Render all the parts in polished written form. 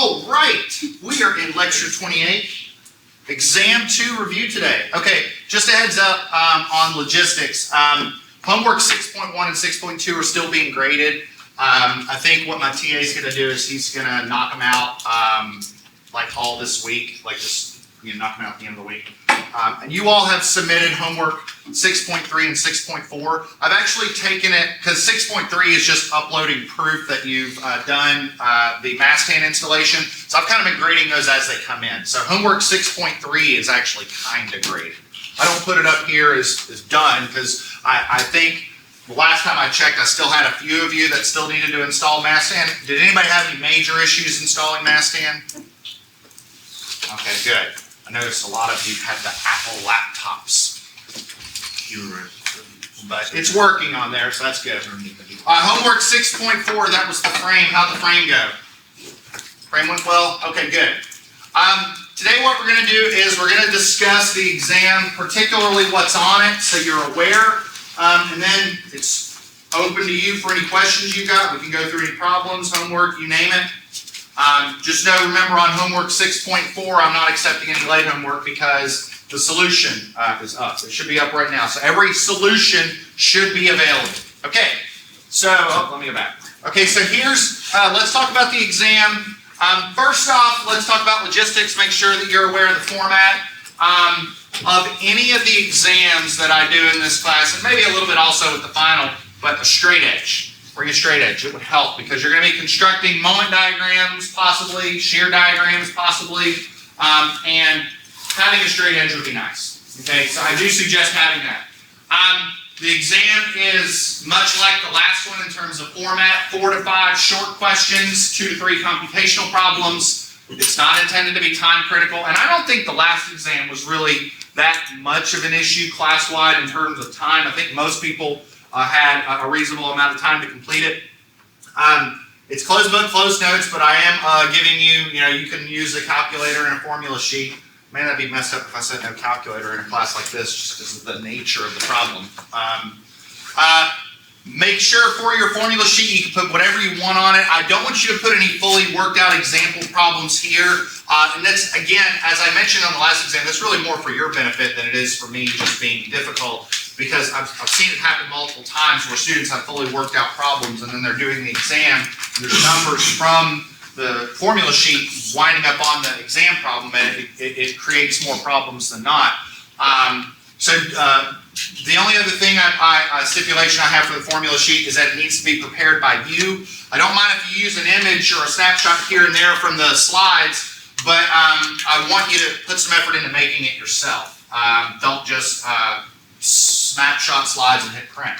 All right, we are in lecture 28, exam 2 review today. Okay, just a heads up on logistics. Homework 6.1 and 6.2 are still being graded. I think what my TA is going to do is he's going to knock them out like all this week, like just knock them out at the end of the week. And you all have submitted homework 6.3 and 6.4. I've actually taken it, because 6.3 is just uploading proof that you've done the masthead installation. So I've kind of been grading those as they come in. So homework 6.3 is actually kind of graded. I don't put it up here as done, because I think the last time I checked, I still had a few of you that still needed to install masthead. Did anybody have any major issues installing masthead? Okay, good. I noticed a lot of you had the Apple laptops. But it's working on there, so that's good. Homework 6.4, that was the frame. How'd the frame go? Frame went well? Okay, good. Today what we're going to do is we're going to discuss the exam, particularly what's on it, so you're aware. And then it's open to you for any questions you got. We can go through any problems, homework, you name it. Just know, remember on homework 6.4, I'm not accepting any late homework because the solution is up. It should be up right now. So every solution should be available. Okay, so let me go back. Okay, so here's, let's talk about the exam. First off, let's talk about logistics. Make sure that you're aware of the format. Of any of the exams that I do in this class, and maybe a little bit also with the final, but a straight edge. Bring a straight edge, it would help because you're going to be constructing moment diagrams, possibly, shear diagrams, possibly, and having a straight edge would be nice. Okay, so I do suggest having that. The exam is much like the last one in terms of format, 4 to 5 short questions, 2 to 3 computational problems. It's not intended to be time critical, and I don't think the last exam was really that much of an issue class-wide in terms of time. I think most people had a reasonable amount of time to complete it. It's closed book, closed notes, but I am giving you, you can use a calculator and a formula sheet. Man, that'd be messed up if I said no calculator in a class like this, just because of the nature of the problem. Make sure for your formula sheet you can put whatever you want on it. I don't want you to put any fully worked out example problems here. And that's, again, as I mentioned on the last exam, that's really more for your benefit than it is for me just being difficult, because I've seen it happen multiple times where students have fully worked out problems and then they're doing the exam and there's numbers from the formula sheet winding up on the exam problem, and it creates more problems than not. The only other thing, stipulation I have for the formula sheet is that it needs to be prepared by you. I don't mind if you use an image or a snapshot here and there from the slides, but I want you to put some effort into making it yourself. Don't just snapshot slides and hit print.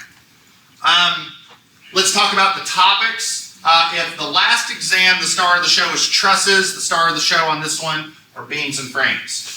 Let's talk about the topics. If the last exam, the star of the show is trusses, the star of the show on this one are beams and frames.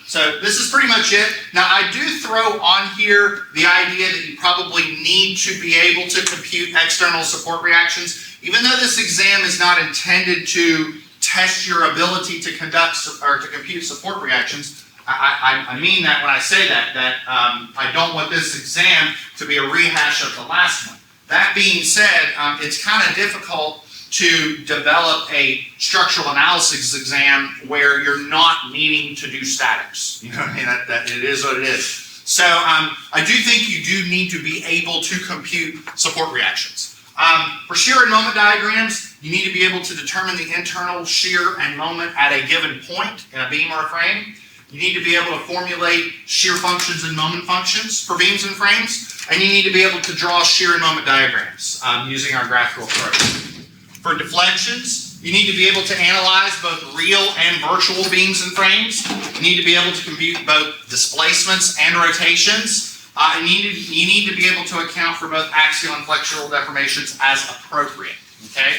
So this is pretty much it. Now I do throw on here the idea that you probably need to be able to compute external support reactions. Even though this exam is not intended to test your ability to conduct or to compute support reactions, I mean that when I say that I don't want this exam to be a rehash of the last one. That being said, it's kind of difficult to develop a structural analysis exam where you're not needing to do statics. You know what I mean? That it is what it is. So I do think you do need to be able to compute support reactions. For shear and moment diagrams, you need to be able to determine the internal shear and moment at a given point in a beam or a frame. You need to be able to formulate shear functions and moment functions for beams and frames. And you need to be able to draw shear and moment diagrams using our graphical approach. For deflections, you need to be able to analyze both real and virtual beams and frames. You need to be able to compute both displacements and rotations. And you need to be able to account for both axial and flexural deformations as appropriate. Okay.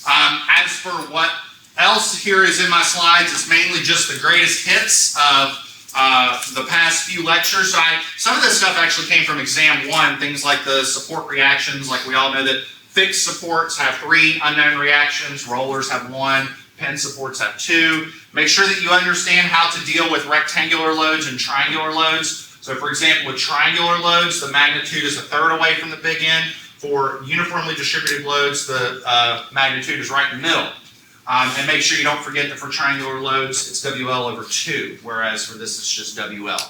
As for what else here is in my slides, it's mainly just the greatest hits of the past few lectures. So some of this stuff actually came from exam 1, things like the support reactions. Like we all know that fixed supports have 3 unknown reactions, rollers have 1, pin supports have 2. Make sure that you understand how to deal with rectangular loads and triangular loads. So for example, with triangular loads, the magnitude is 1/3 away from the big end. For uniformly distributed loads, the magnitude is right in the middle. And make sure you don't forget that for triangular loads, it's WL over 2, whereas for this, it's just WL.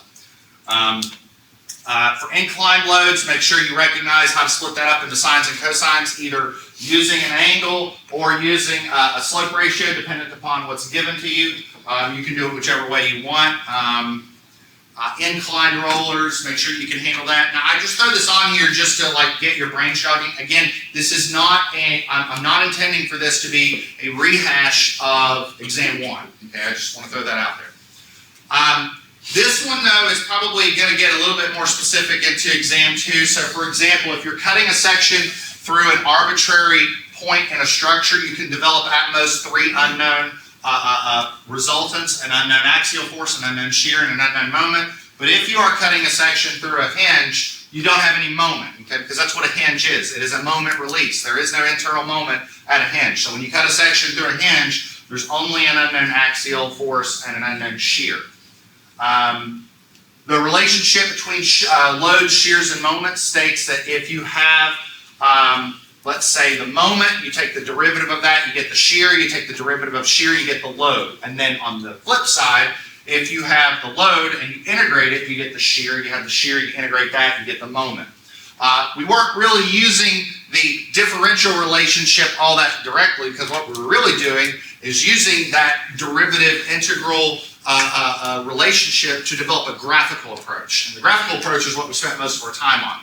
For inclined loads, make sure you recognize how to split that up into sines and cosines, either using an angle or using a slope ratio, dependent upon what's given to you. You can do it whichever way you want. Inclined rollers, make sure you can handle that. Now, I just throw this on here just to get your brain jogging. Again, this is not I'm not intending for this to be a rehash of exam 1. Okay, I just want to throw that out there. This one, though, is probably going to get a little bit more specific into exam 2. So, for example, if you're cutting a section through an arbitrary point in a structure, you can develop at most 3 unknown resultants: an unknown axial force, an unknown shear, and an unknown moment. But if you are cutting a section through a hinge, you don't have any moment, okay? Because that's what a hinge is. It is a moment release. There is no internal moment at a hinge. So when you cut a section through a hinge, there's only an unknown axial force and an unknown shear. The relationship between loads, shears, and moments states that if you have let's say the moment, you take the derivative of that, you get the shear, you take the derivative of shear, you get the load. And then on the flip side, if you have the load and you integrate it, you get the shear, you have the shear, you integrate that, you get the moment. We weren't really using the differential relationship all that directly, because what we're really doing is using that derivative integral relationship to develop a graphical approach. And the graphical approach is what we spent most of our time on.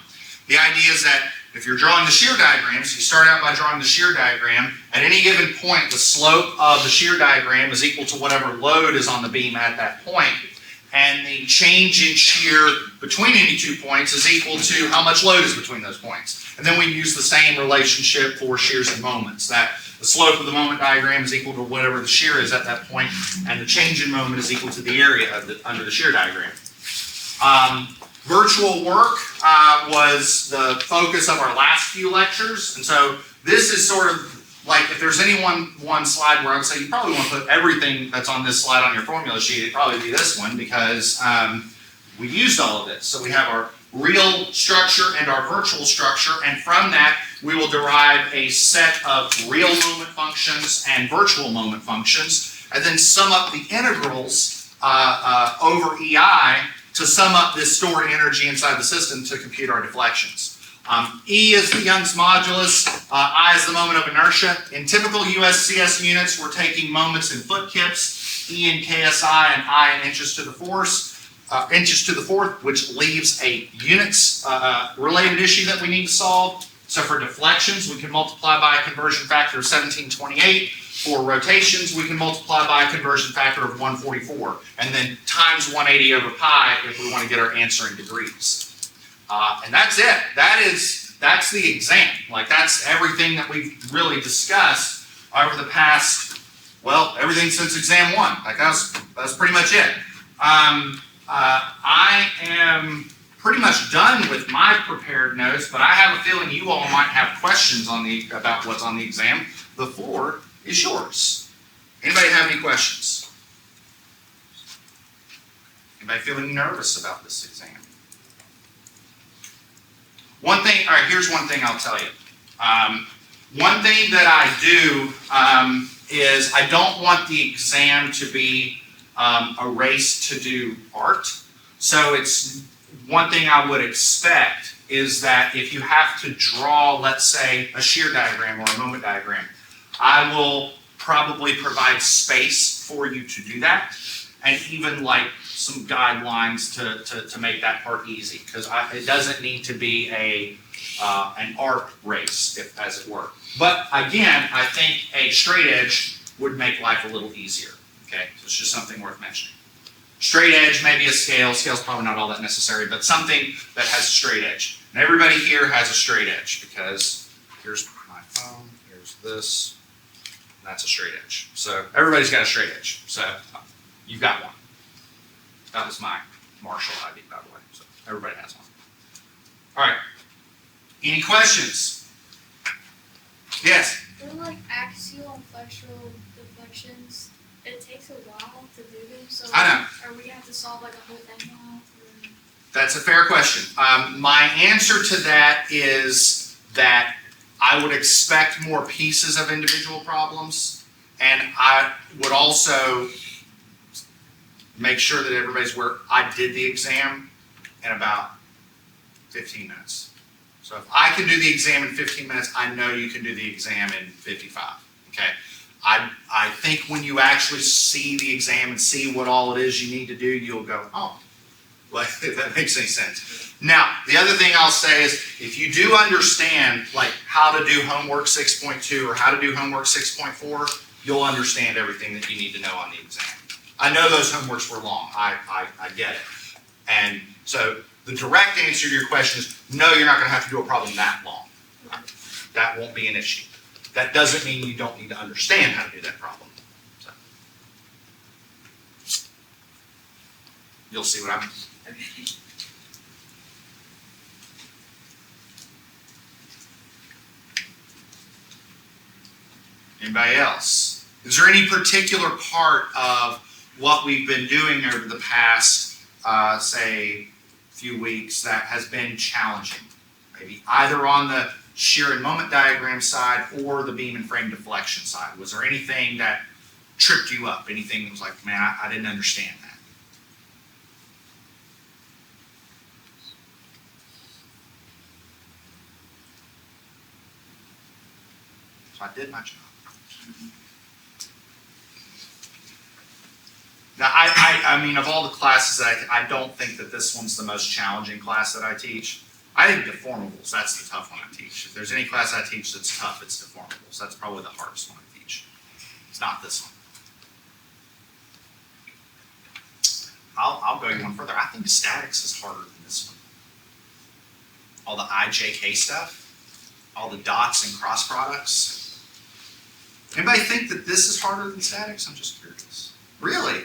The idea is that if you're drawing the shear diagrams, you start out by drawing the shear diagram. At any given point, the slope of the shear diagram is equal to whatever load is on the beam at that point. And the change in shear between any 2 points is equal to how much load is between those points. And then we use the same relationship for shears and moments, that the slope of the moment diagram is equal to whatever the shear is at that point, and the change in moment is equal to the area of under the shear diagram. Virtual work was the focus of our last few lectures, and so this is sort of like, if there's any one slide where I would say you probably want to put everything that's on this slide on your formula sheet, it'd probably be this one, because we used all of this. So we have our real structure and our virtual structure, and from that we will derive a set of real moment functions and virtual moment functions, and then sum up the integrals over EI to sum up this stored energy inside the system to compute our deflections. E is the Young's modulus, I is the moment of inertia. In typical USCS units, we're taking moments in foot kips, E in KSI, and I in inches to the fourth, which leaves a units related issue that we need to solve. So for deflections, we can multiply by a conversion factor of 1728. For rotations, we can multiply by a conversion factor of 144, and then times 180 over pi if we want to get our answer in degrees. And that's it. That's the exam. Like, that's everything that we've really discussed over the past, well, everything since exam 1. Like, that's pretty much it. I am pretty much done with my prepared notes, but I have a feeling you all might have questions about what's on the exam. The floor is yours. Anybody have any questions? Anybody feeling nervous about this exam? All right, here's one thing I'll tell you. One thing that I do is I don't want the exam to be a race to do art. So it's one thing I would expect is that if you have to draw, let's say, a shear diagram or a moment diagram, I will probably provide space for you to do that, and even like some guidelines to make that part easy, because it doesn't need to be an art race, as it were. But again, I think a straight edge would make life a little easier. Okay, so it's just something worth mentioning. Straight edge, maybe a scale. Scale's probably not all that necessary, but something that has a straight edge. And everybody here has a straight edge, because here's my phone, here's this, and that's a straight edge. So everybody's got a straight edge. So you've got one. That was my Marshall ID, by the way. So everybody has one. All right. Any questions? Yes? For like axial and flexural deflections, it takes a while to do them. So I know. Are we gonna have to solve like a whole thing now? That's a fair question. My answer to that is that I would expect more pieces of individual problems, And I would also make sure that everybody's aware, I did the exam in about 15 minutes. So if I can do the exam in 15 minutes, I know you can do the exam in 55, okay? I think when you actually see the exam and see what all it is you need to do, you'll go, oh, well, if that makes any sense. Now, the other thing I'll say is, if you do understand like how to do homework 6.2 or how to do homework 6.4, you'll understand everything that you need to know on the exam. I know those homeworks were long, I get it. And so the direct answer to your question is, no, you're not gonna have to do a problem that long. That won't be an issue. That doesn't mean you don't need to understand how to do that problem. So. You'll see what I'm. Anybody else? Is there any particular part of what we've been doing over the past, say, few weeks that has been challenging? Maybe either on the shear and moment diagram side or the beam and frame deflection side. Was there anything that tripped you up? Anything that was like, man, I didn't understand that? So I did my job. Now, I mean, of all the classes, I don't think that this one's the most challenging class that I teach. I think deformables, that's the tough one I teach. If there's any class I teach that's tough, it's deformables. That's probably the hardest one I teach. It's not this one. I'll go one further. I think statics is harder than this one. All the IJK stuff, all the dots and cross products. Anybody think that this is harder than statics? I'm just curious. Really?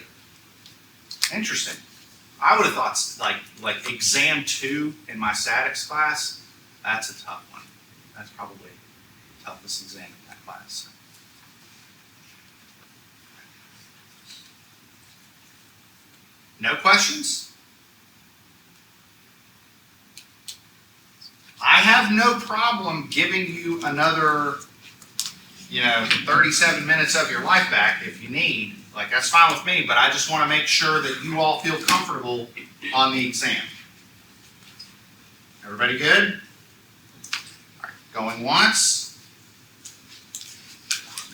Interesting. I would have thought like exam 2 in my statics class, that's a tough one. That's probably the toughest exam in that class. No questions? I have no problem giving you another, 37 minutes of your life back if you need. Like, that's fine with me, but I just want to make sure that you all feel comfortable on the exam. Everybody good? All right, going once.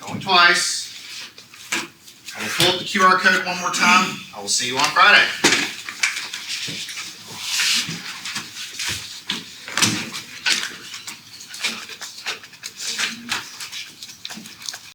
Going twice. I will pull up the QR code one more time. I will see you on Friday.